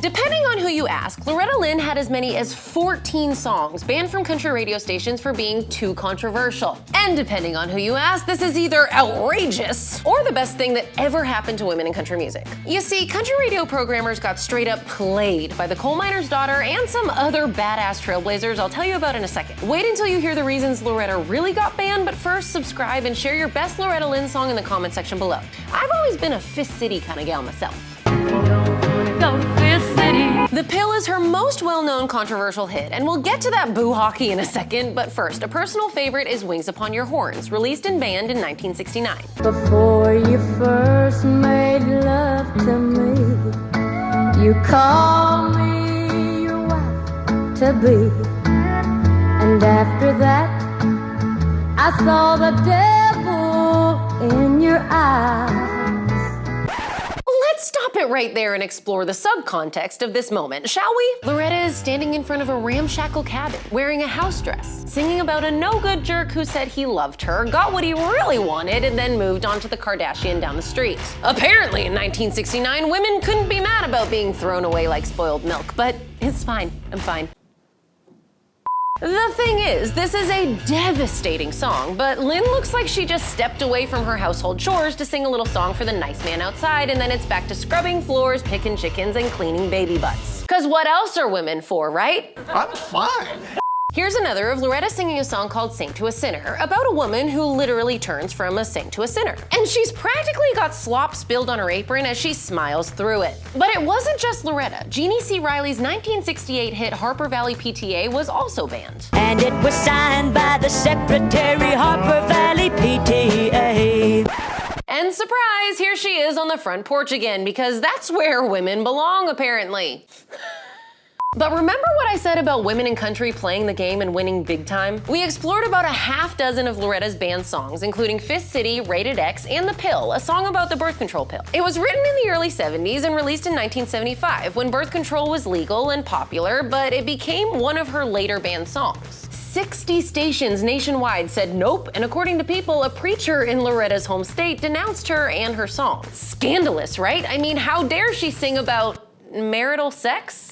Depending on who you ask, Loretta Lynn had as many as 14 songs banned from country radio stations for being too controversial. And depending on who you ask, this is either outrageous or the best thing that ever happened to women in country music. You see, country radio programmers got straight up played by the coal miner's daughter and some other badass trailblazers I'll tell you about in a second. Wait until you hear the reasons Loretta really got banned, but first subscribe and share your best Loretta Lynn song in the comment section below. I've always been a Fist City kind of gal myself. The Pill is her most well-known controversial hit, and we'll get to that boo hockey in a second, but first, a personal favorite is Wings Upon Your Horns, released and banned in 1969. Before you first made love to me, you called me your wife-to-be, and after that, I saw the devil in your eyes. Let's stop it right there and explore the subcontext of this moment, shall we? Loretta is standing in front of a ramshackle cabin, wearing a house dress, singing about a no-good jerk who said he loved her, got what he really wanted, and then moved on to the Kardashian down the street. Apparently, in 1969, women couldn't be mad about being thrown away like spoiled milk, but it's fine. I'm fine. The thing is, this is a devastating song, but Lynn looks like she just stepped away from her household chores to sing a little song for the nice man outside, and then it's back to scrubbing floors, picking chickens, and cleaning baby butts. 'Cause what else are women for, right? I'm fine. Here's another of Loretta singing a song called Saint to a Sinner, about a woman who literally turns from a saint to a sinner. And she's practically got slop spilled on her apron as she smiles through it. But it wasn't just Loretta. Jeannie C. Riley's 1968 hit Harper Valley PTA was also banned. And it was signed by the Secretary, Harper Valley PTA. And surprise, here she is on the front porch again, because that's where women belong, apparently. But remember what I said about women in country playing the game and winning big time? We explored about a half dozen of Loretta's banned songs, including Fist City, Rated X, and The Pill, a song about the birth control pill. It was written in the early 70s and released in 1975, when birth control was legal and popular, but it became one of her later banned songs. 60 stations nationwide said nope, and according to People, a preacher in Loretta's home state denounced her and her song. Scandalous, right? I mean, how dare she sing about marital sex?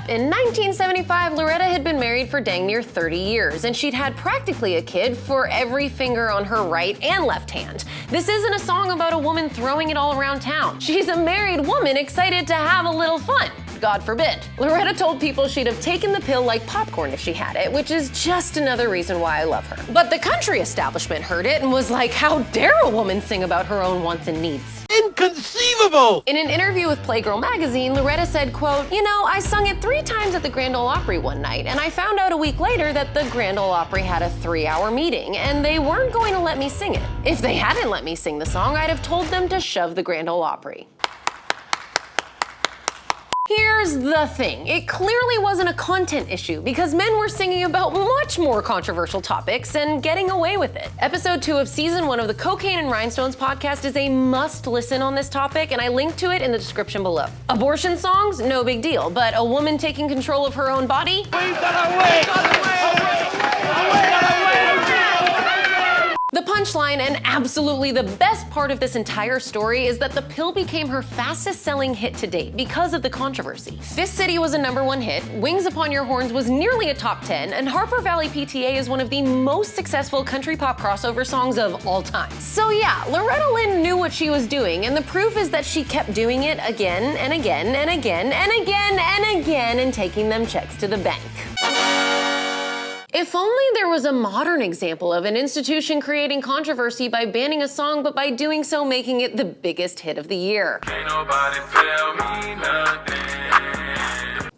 In 1975, Loretta had been married for dang near 30 years, and she'd had practically a kid for every finger on her right and left hand. This isn't a song about a woman throwing it all around town. She's a married woman excited to have a little fun. God forbid. Loretta told People she'd have taken the pill like popcorn if she had it, which is just another reason why I love her. But the country establishment heard it and was like, how dare a woman sing about her own wants and needs? Inconceivable! In an interview with Playgirl magazine, Loretta said, quote, "You know, I sung it 3 times at the Grand Ole Opry one night, and I found out a week later that the Grand Ole Opry had a 3-hour meeting, and they weren't going to let me sing it. If they hadn't let me sing the song, I'd have told them to shove the Grand Ole Opry." Here's the thing, it clearly wasn't a content issue because men were singing about much more controversial topics and getting away with it. Episode 2 of Season 1 of the Cocaine and Rhinestones podcast is a must listen on this topic, and I link to it in the description below. Abortion songs, no big deal, but a woman taking control of her own body? The punchline, and absolutely the best part of this entire story, is that The Pill became her fastest selling hit to date because of the controversy. Fist City was a #1 hit, Wings Upon Your Horns was nearly a top 10, and Harper Valley PTA is one of the most successful country pop crossover songs of all time. So yeah, Loretta Lynn knew what she was doing, and the proof is that she kept doing it again and again and again and again and again and taking them checks to the bank. If only there was a modern example of an institution creating controversy by banning a song, but by doing so making it the biggest hit of the year. Can't nobody tell me nothing.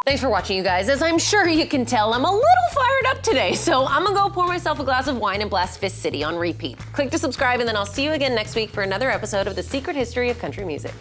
Thanks for watching, you guys. As I'm sure you can tell, I'm a little fired up today, so I'm gonna go pour myself a glass of wine and blast Fist City on repeat. Click to subscribe, and then I'll see you again next week for another episode of The Secret History of Country Music.